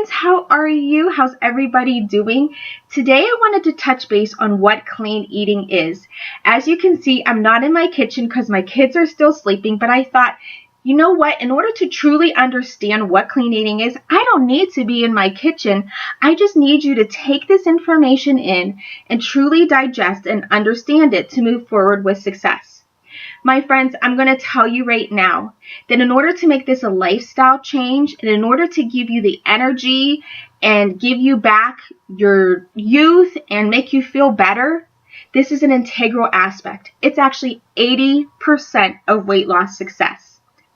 friends, how are you? How's everybody doing? Today I wanted to touch base on what clean eating is. As you can see, I'm not in my kitchen because my kids are still sleeping, but I thought, you know what? In order to truly understand what clean eating is, I don't need to be in my kitchen. I just need you to take this information in and truly digest and understand it to move forward with success. My friends, I'm going to tell you right now that in order to make this a lifestyle change and in order to give you the energy and give you back your youth and make you feel better, this is an integral aspect. It's actually 80% of weight loss success.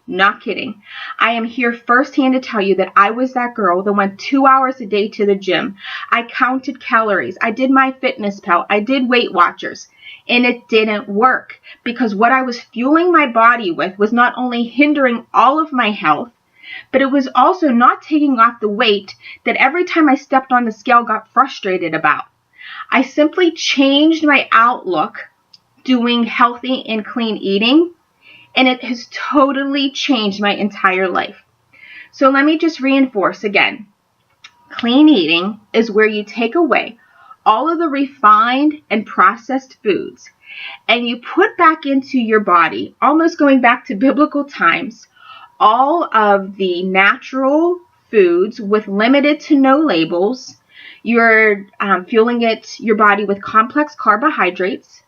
Not kidding. I am here firsthand to tell you that I was that girl that went 2 hours a day to the gym. I counted calories. I did MyFitnessPal. I did Weight Watchers. And it didn't work because what I was fueling my body with was not only hindering all of my health, but it was also not taking off the weight that every time I stepped on the scale got frustrated about. I simply changed my outlook doing healthy and clean eating, and it has totally changed my entire life. So let me just reinforce again. Clean eating is where you take away all of the refined and processed foods and you put back into your body, almost going back to biblical times, all of the natural foods with limited to no labels. You're fueling your body with complex carbohydrates,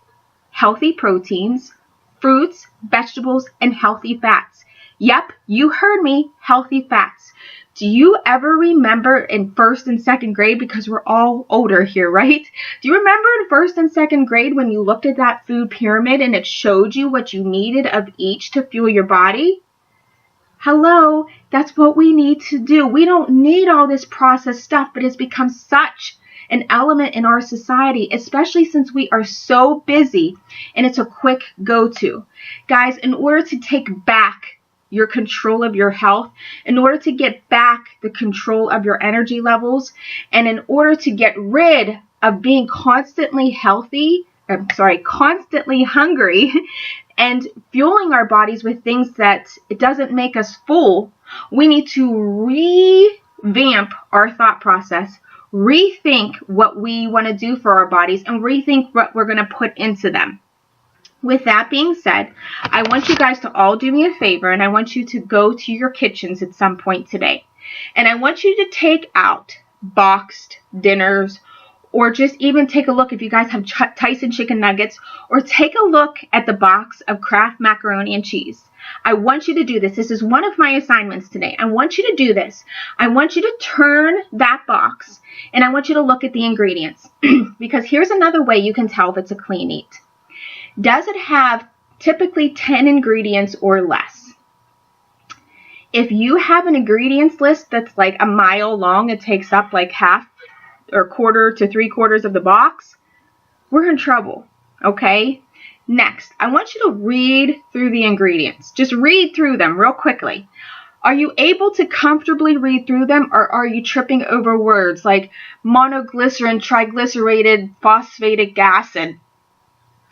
healthy proteins, fruits, vegetables, and healthy fats. Yep, you heard me, healthy fats. Do you ever remember in first and second grade, because we're all older here, right? Do you remember in first and second grade when you looked at that food pyramid and it showed you what you needed of each to fuel your body? Hello, that's what we need to do. We don't need all this processed stuff, but it's become such an element in our society, especially since we are so busy and it's a quick go-to. Guys, in order to take back your control of your health, in order to get back the control of your energy levels, and in order to get rid of being constantly hungry and fueling our bodies with things that it doesn't make us full, we need to revamp our thought process, rethink what we want to do for our bodies, and rethink what we're going to put into them. With that being said, I want you guys to all do me a favor, and I want you to go to your kitchens at some point today. And I want you to take out boxed dinners, or just even take a look if you guys have Tyson chicken nuggets, or take a look at the box of Kraft macaroni and cheese. I want you to do this. This is one of my assignments today. I want you to do this. I want you to turn that box, and I want you to look at the ingredients. Because here's another way you can tell if it's a clean eat. Does it have typically 10 ingredients or less? If you have an ingredients list that's like a mile long, it takes up like half or quarter to 3/4 of the box, we're in trouble, okay? Next, I want you to read through the ingredients. Just read through them real quickly. Are you able to comfortably read through them, or are you tripping over words like monoglycerin, triglycerated, phosphatic acid?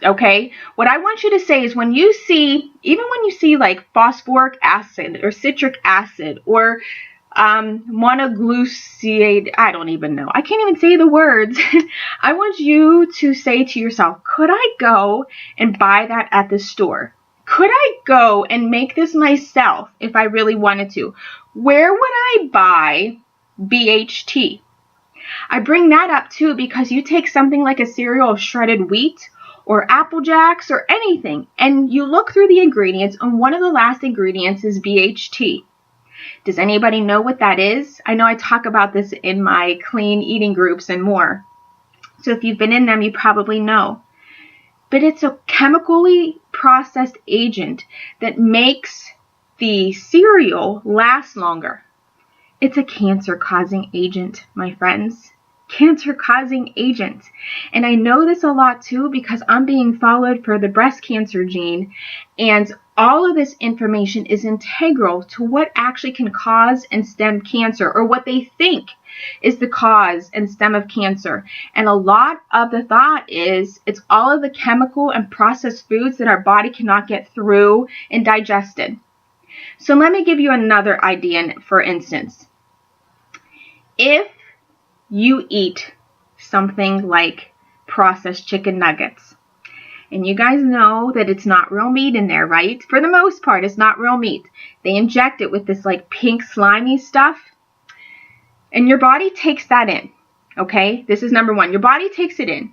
Okay, what I want you to say is even when you see like phosphoric acid or citric acid or monoglycerate, I don't even know. I can't even say the words. I want you to say to yourself, could I go and buy that at the store? Could I go and make this myself if I really wanted to? Where would I buy BHT? I bring that up too because you take something like a cereal of shredded wheat or Apple Jacks or anything, and you look through the ingredients, and one of the last ingredients is BHT. Does anybody know what that is? I know I talk about this in my clean eating groups and more. So if you've been in them, you probably know. But it's a chemically processed agent that makes the cereal last longer. It's a cancer-causing agent, my friends. Cancer-causing agent. And I know this a lot too because I'm being followed for the breast cancer gene, and all of this information is integral to what actually can cause and stem cancer, or what they think is the cause and stem of cancer. And a lot of the thought is it's all of the chemical and processed foods that our body cannot get through and digested. So let me give you another idea, for instance. If you eat something like processed chicken nuggets, and you guys know that it's not real meat in there, right? For the most part, it's not real meat. They inject it with this like pink slimy stuff, and your body takes that in, okay? This is number one. Your body takes it in.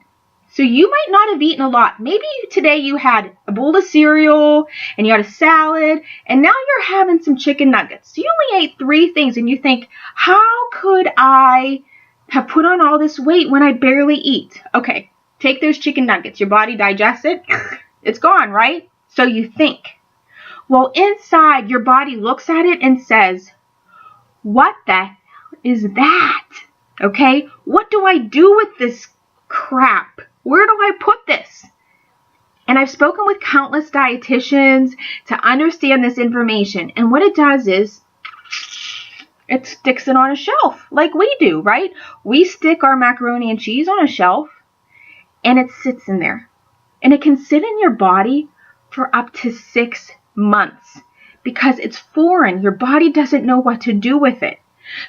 So you might not have eaten a lot. Maybe today you had a bowl of cereal and you had a salad, and now you're having some chicken nuggets. So you only ate 3 things, and you think, how could I have put on all this weight when I barely eat? Okay, take those chicken nuggets. Your body digests it. It's gone, right? So you think. Well, inside, your body looks at it and says, what the hell is that? Okay, what do I do with this crap? Where do I put this? And I've spoken with countless dietitians to understand this information. And what it does is it sticks it on a shelf like we do, right? We stick our macaroni and cheese on a shelf and it sits in there. And it can sit in your body for up to 6 months because it's foreign. Your body doesn't know what to do with it.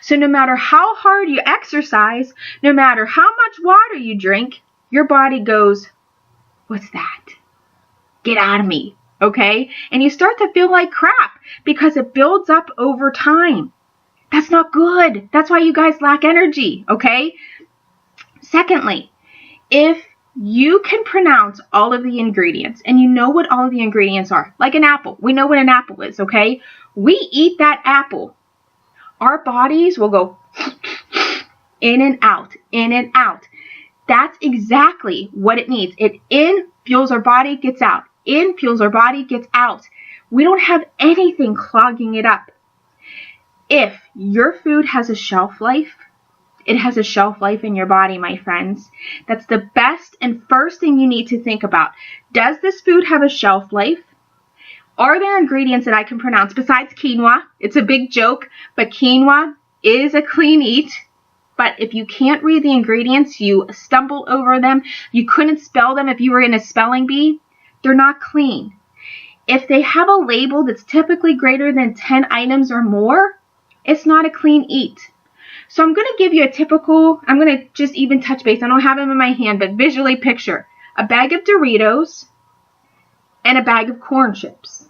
So no matter how hard you exercise, no matter how much water you drink, your body goes, what's that? Get out of me, okay? And you start to feel like crap because it builds up over time. That's not good. That's why you guys lack energy, okay? Secondly, if you can pronounce all of the ingredients and you know what all of the ingredients are, like an apple. We know what an apple is, okay? We eat that apple. Our bodies will go in and out, in and out. That's exactly what it needs. It in fuels our body, gets out. In fuels our body, gets out. We don't have anything clogging it up. If your food has a shelf life, it has a shelf life in your body, my friends. That's the best and first thing you need to think about. Does this food have a shelf life? Are there ingredients that I can pronounce besides quinoa? It's a big joke, but quinoa is a clean eat. But if you can't read the ingredients, you stumble over them, you couldn't spell them if you were in a spelling bee, they're not clean. If they have a label that's typically greater than 10 items or more, it's not a clean eat. So I'm going to give you a typical, I'm going to just even touch base. I don't have them in my hand, but visually picture a bag of Doritos and a bag of corn chips.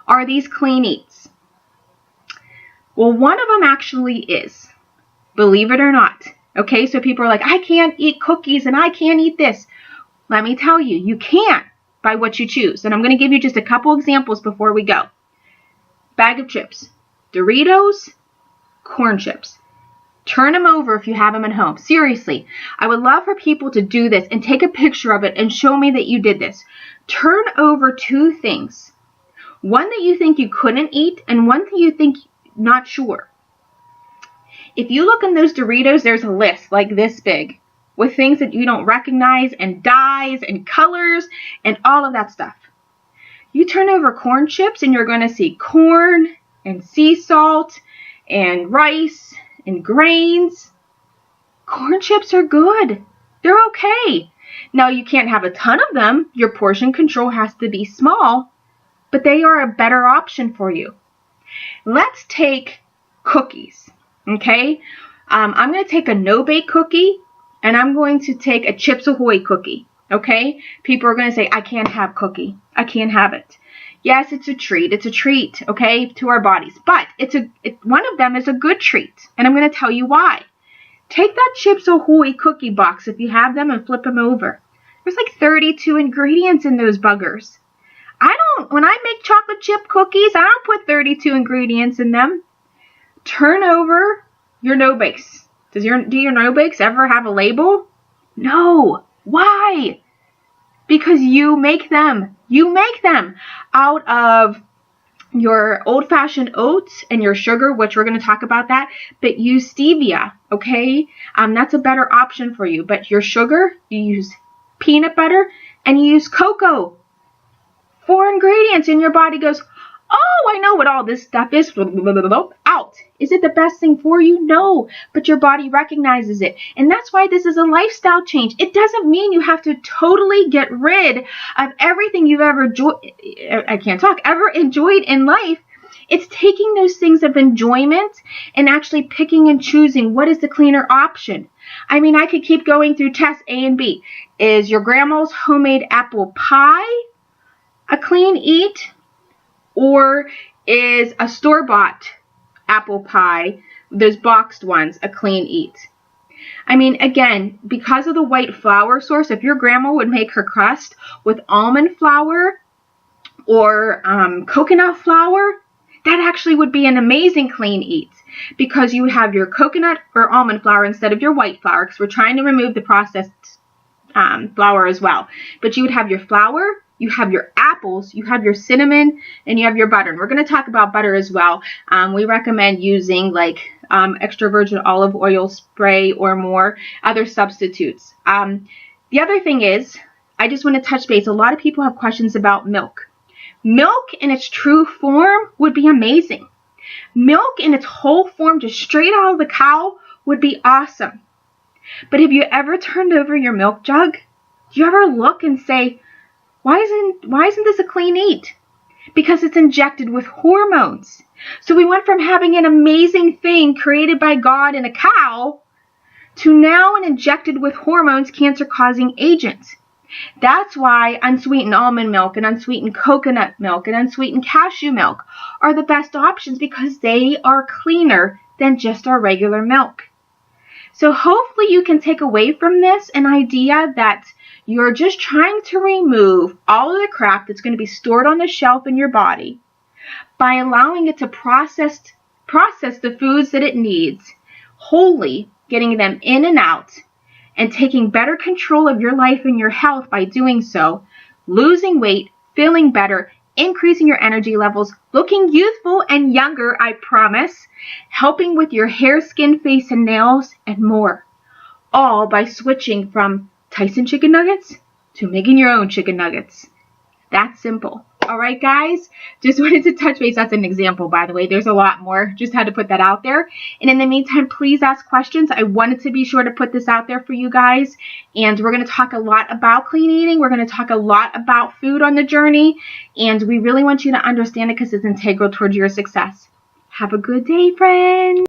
Are these clean eats? Well, one of them actually is. Believe it or not. Okay, so people are like, I can't eat cookies and I can't eat this. Let me tell you, you can by what you choose. And I'm going to give you just a couple examples before we go. Bag of chips. Doritos, corn chips. Turn them over if you have them at home. Seriously, I would love for people to do this and take a picture of it and show me that you did this. Turn over 2 things. One that you think you couldn't eat and one that you think not sure. If you look in those Doritos, there's a list like this big with things that you don't recognize and dyes and colors and all of that stuff. You turn over corn chips and you're going to see corn and sea salt and rice and grains. Corn chips are good. They're okay. Now, you can't have a ton of them. Your portion control has to be small, but they are a better option for you. Let's take cookies. Okay, I'm going to take a no-bake cookie, and I'm going to take a Chips Ahoy cookie. Okay, people are going to say, I can't have cookie. I can't have it. Yes, it's a treat. It's a treat, okay, to our bodies. But one of them is a good treat, and I'm going to tell you why. Take that Chips Ahoy cookie box if you have them and flip them over. There's like 32 ingredients in those buggers. When I make chocolate chip cookies, I don't put 32 ingredients in them. Turn over your no-bakes. Do your no-bakes ever have a label? No. Why? Because you make them. You make them out of your old-fashioned oats and your sugar, which we're going to talk about that, but use stevia, okay? That's a better option for you. But your sugar, you use peanut butter, and you use cocoa. 4 ingredients, and your body goes, oh, I know what all this stuff is. Out. Is it the best thing for you? No, but your body recognizes it. And that's why this is a lifestyle change. It doesn't mean you have to totally get rid of everything you've ever enjoyed in life. It's taking those things of enjoyment and actually picking and choosing what is the cleaner option. I mean, I could keep going through tests A and B. Is your grandma's homemade apple pie a clean eat? Or is a store-bought apple pie, those boxed ones, a clean eat? I mean, again, because of the white flour source, if your grandma would make her crust with almond flour or coconut flour, that actually would be an amazing clean eat, because you have your coconut or almond flour instead of your white flour, because we're trying to remove the processed flour as well. But you would have your flour, you have your apples, you have your cinnamon, and you have your butter. And we're going to talk about butter as well. We recommend using like extra virgin olive oil spray or more other substitutes. The other thing is, I just want to touch base. A lot of people have questions about milk. Milk in its true form would be amazing. Milk in its whole form, just straight out of the cow, would be awesome. But have you ever turned over your milk jug? Do you ever look and say, why isn't this a clean eat? Because it's injected with hormones. So we went from having an amazing thing created by God in a cow to now an injected with hormones, cancer-causing agents. That's why unsweetened almond milk and unsweetened coconut milk and unsweetened cashew milk are the best options, because they are cleaner than just our regular milk. So hopefully you can take away from this an idea that you're just trying to remove all of the crap that's going to be stored on the shelf in your body by allowing it to process the foods that it needs, wholly getting them in and out, and taking better control of your life and your health by doing so, losing weight, feeling better, increasing your energy levels, looking youthful and younger, I promise, helping with your hair, skin, face, and nails, and more. All by switching from Tyson chicken nuggets to making your own chicken nuggets. That's simple. All right, guys, just wanted to touch base. That's an example, by the way. There's a lot more. Just had to put that out there. And in the meantime, please ask questions. I wanted to be sure to put this out there for you guys. And we're going to talk a lot about clean eating. We're going to talk a lot about food on the journey. And we really want you to understand it because it's integral towards your success. Have a good day, friends.